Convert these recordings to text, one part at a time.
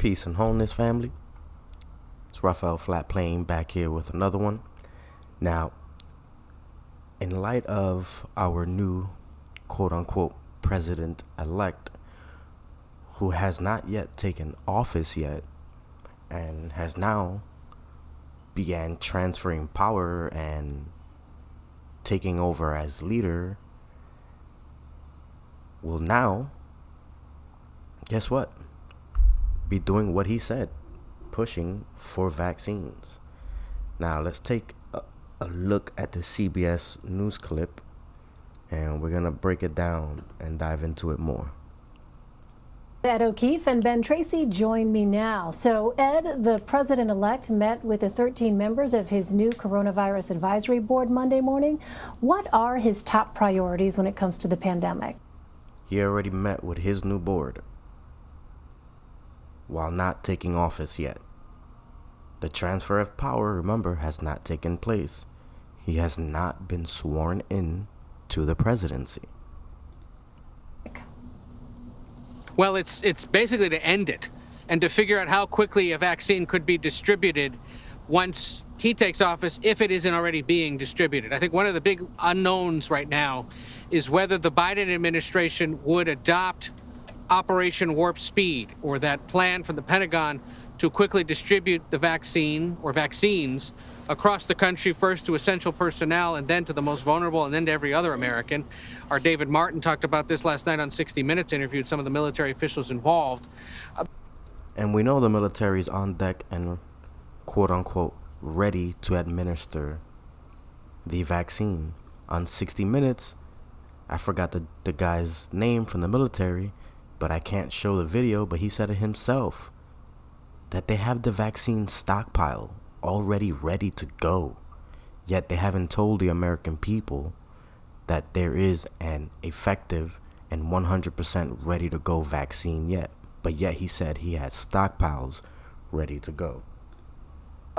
Peace and wholeness, family. It's Rafael Flatplane back here with another one. Now, in light of our new quote-unquote president-elect, who has not yet taken office yet and has now began transferring power and taking over as leader, will now, guess what? Be doing what he said, pushing for vaccines. Now let's take a look at the CBS news clip, and we're gonna break it down and dive into it more. Ed O'Keefe and Ben Tracy join me now. So Ed, the president-elect met with the 13 members of his new coronavirus advisory board Monday morning. What are his top priorities when it comes to the pandemic? He already met with his new board while not taking office yet. The transfer of power, remember, has not taken place. He has not been sworn in to the presidency. Well, it's basically to end it and to figure out how quickly a vaccine could be distributed once he takes office, if it isn't already being distributed. I think one of the big unknowns right now is whether the Biden administration would adopt Operation Warp Speed, or that plan from the Pentagon to quickly distribute the vaccine or vaccines across the country, first to essential personnel and then to the most vulnerable and then to every other American. Our David Martin talked about this last night on 60 Minutes, interviewed some of the military officials involved. And we know the military is on deck and quote-unquote ready to administer the vaccine. On 60 Minutes, I forgot the guy's name from the military, but I can't show the video, but he said it himself, that they have the vaccine stockpile already ready to go. Yet they haven't told the American people that there is an effective and 100% ready to go vaccine yet. But yet he said he has stockpiles ready to go.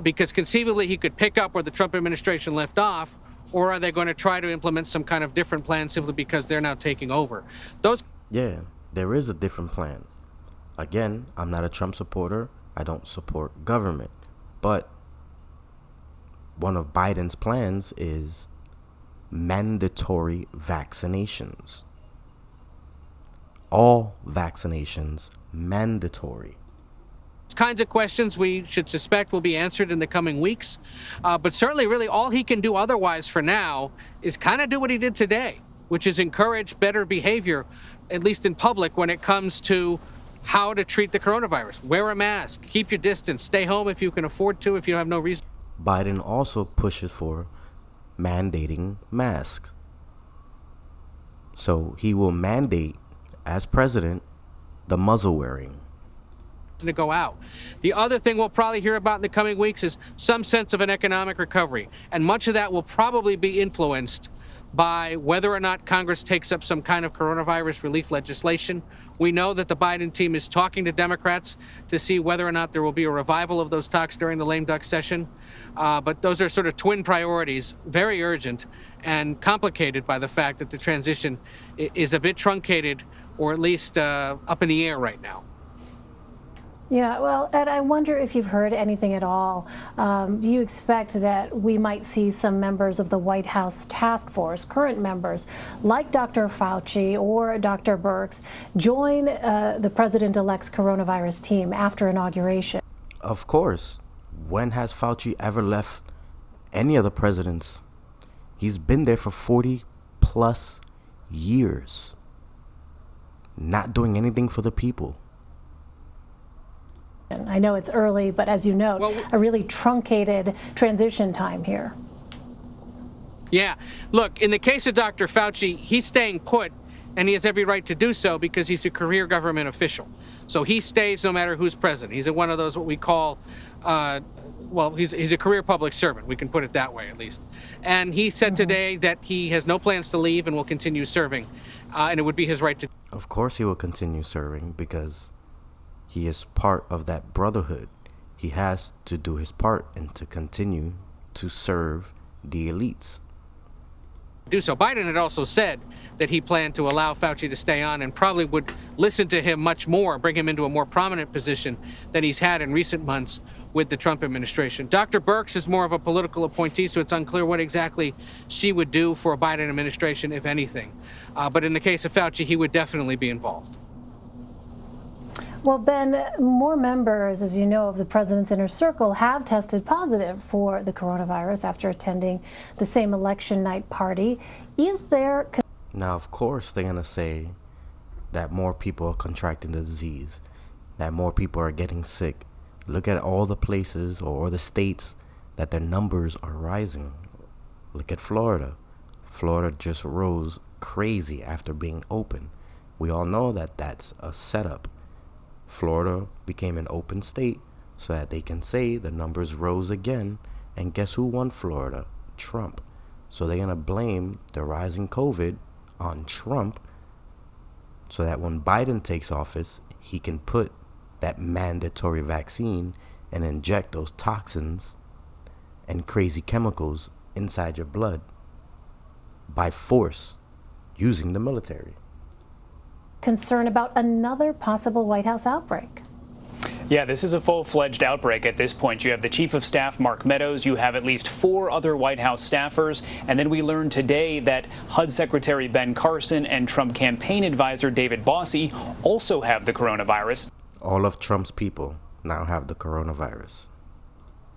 Because conceivably he could pick up where the Trump administration left off, or are they going to try to implement some kind of different plan simply because they're now taking over? Yeah, there is a different plan. Again, I'm not a Trump supporter. I don't support government. But one of Biden's plans is mandatory vaccinations. All vaccinations mandatory. Kinds of questions we should suspect will be answered in the coming weeks. But certainly, really, all he can do otherwise for now is kind of do what he did today, which is encourage better behavior, at least in public, when it comes to how to treat the coronavirus. Wear a mask, keep your distance, stay home if you can afford to, if you have no reason. Biden also pushes for mandating masks. So he will mandate, as president, the muzzle wearing. To go out. The other thing we'll probably hear about in the coming weeks is some sense of an economic recovery. And much of that will probably be influenced by whether or not Congress takes up some kind of coronavirus relief legislation. We know that the Biden team is talking to Democrats to see whether or not there will be a revival of those talks during the lame duck session. But those are sort of twin priorities, very urgent and complicated by the fact that the transition is a bit truncated, or at least up in the air right now. Yeah, well, Ed, I wonder if you've heard anything at all. Do you expect that we might see some members of the White House task force, current members, like Dr. Fauci or Dr. Birx, join the president-elect's coronavirus team after inauguration? Of course. When has Fauci ever left any of the presidents? He's been there for 40 plus years, not doing anything for the people. I know it's early, but as you note, a really truncated transition time here. Yeah. Look, in the case of Dr. Fauci, he's staying put, and he has every right to do so because he's a career government official. So he stays no matter who's president. He's one of those what we call, he's a career public servant. We can put it that way, at least. And he said today that he has no plans to leave and will continue serving, and it would be his right to. Of course he will continue serving because he is part of that brotherhood. He has to do his part and to continue to serve the elites. do so. Biden had also said that he planned to allow Fauci to stay on and probably would listen to him much more, bring him into a more prominent position than he's had in recent months with the Trump administration. Dr. Birx is more of a political appointee, so it's unclear what exactly she would do for a Biden administration, if anything. But in the case of Fauci, he would definitely be involved. Well, Ben, more members, as you know, of the president's inner circle have tested positive for the coronavirus after attending the same election night party. Is there... Now, of course, they're going to say that more people are contracting the disease, that more people are getting sick. Look at all the places or the states that their numbers are rising. Look at Florida. Florida just rose crazy after being open. We all know that that's a setup. Florida became an open state so that they can say the numbers rose again. And guess who won Florida? Trump. So they're going to blame the rising COVID on Trump so that when Biden takes office, he can put that mandatory vaccine and inject those toxins and crazy chemicals inside your blood by force using the military. Concern about another possible White House outbreak. Yeah, this is a full-fledged outbreak at this point. You have the Chief of Staff, Mark Meadows. You have at least 4 other White House staffers. And then we learned today that HUD Secretary Ben Carson and Trump campaign advisor David Bossie also have the coronavirus. All of Trump's people now have the coronavirus.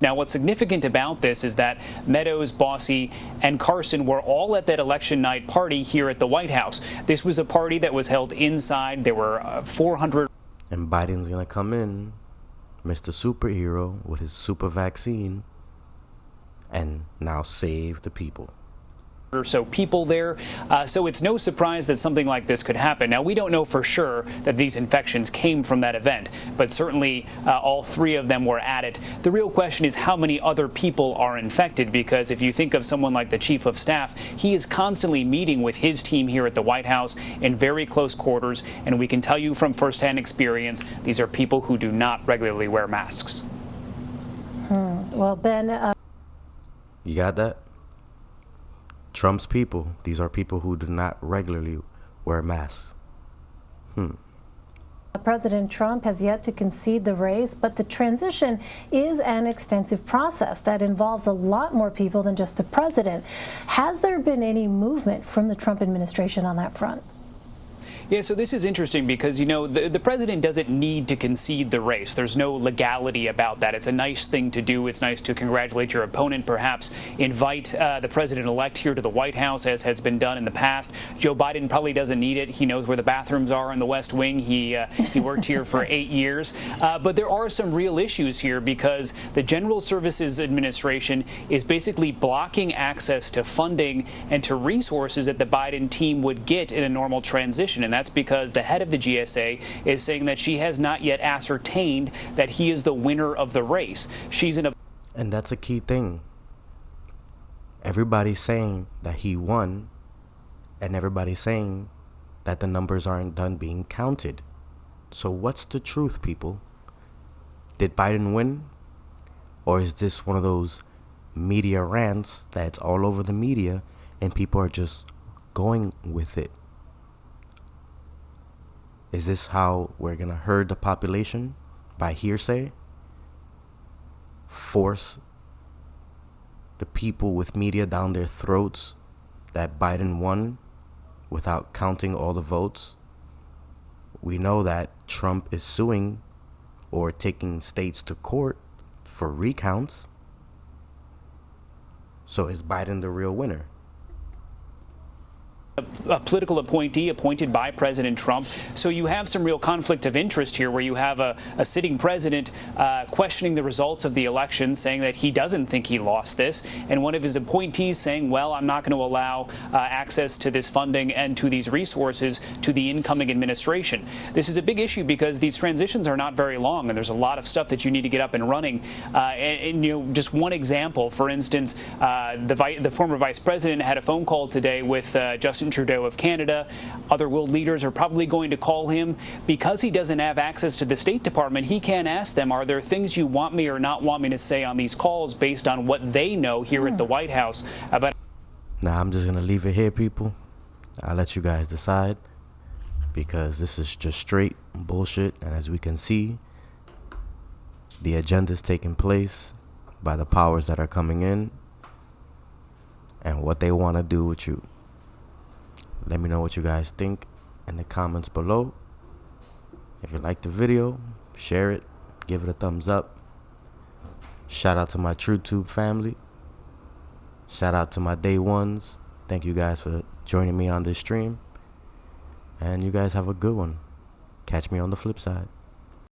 Now, what's significant about this is that Meadows, Bossie, and Carson were all at that election night party here at the White House. This was a party that was held inside. There were 400. And Biden's going to come in, Mr. Superhero, with his super vaccine, and now save the people. Or so people there, so it's no surprise that something like this could happen. Now, we don't know for sure that these infections came from that event, but certainly all 3 of them were at it. The real question is how many other people are infected, because if you think of someone like the Chief of Staff, he is constantly meeting with his team here at the White House in very close quarters, and we can tell you from firsthand experience, these are people who do not regularly wear masks. Well, Ben... You got that? Trump's people, these are people who do not regularly wear masks. President Trump has yet to concede the race, but the transition is an extensive process that involves a lot more people than just the president. Has there been any movement from the Trump administration on that front? Yeah, so this is interesting because, you know, the president doesn't need to concede the race. There's no legality about that. It's a nice thing to do. It's nice to congratulate your opponent, perhaps invite the president-elect here to the White House, as has been done in the past. Joe Biden probably doesn't need it. He knows where the bathrooms are in the West Wing. He worked here for 8 years. But there are some real issues here because the General Services Administration is basically blocking access to funding and to resources that the Biden team would get in a normal transition. And that's because the head of the GSA is saying that she has not yet ascertained that he is the winner of the race. She's in a... And that's a key thing. Everybody's saying that he won, and everybody's saying that the numbers aren't done being counted. So what's the truth, people? Did Biden win? Or is this one of those media rants that's all over the media and people are just going with it? Is this how we're going to herd the population? By hearsay? Force the people with media down their throats that Biden won without counting all the votes? We know that Trump is suing or taking states to court for recounts. So is Biden the real winner? A political appointee appointed by President Trump. So you have some real conflict of interest here where you have a sitting president questioning the results of the election, saying that he doesn't think he lost this, and one of his appointees saying, well, I'm not going to allow access to this funding and to these resources to the incoming administration. This is a big issue because these transitions are not very long and there's a lot of stuff that you need to get up and running. And you know, just one example, for instance, the former vice president had a phone call today with Justin Trudeau of Canada. Other world leaders are probably going to call him. Because he doesn't have access to the State Department, he can't ask them, are there things you want me or not want me to say on these calls based on what they know here at the White House about... Now I'm just gonna leave it here, people. I'll let you guys decide, because this is just straight bullshit. And as we can see, the agenda is taking place by the powers that are coming in and what they want to do with you. Let me know what you guys think in the comments below. If you like the video, share it, give it a thumbs up. Shout out to my TrueTube family. Shout out to my day ones. Thank you guys for joining me on this stream. And you guys have a good one. Catch me on the flip side.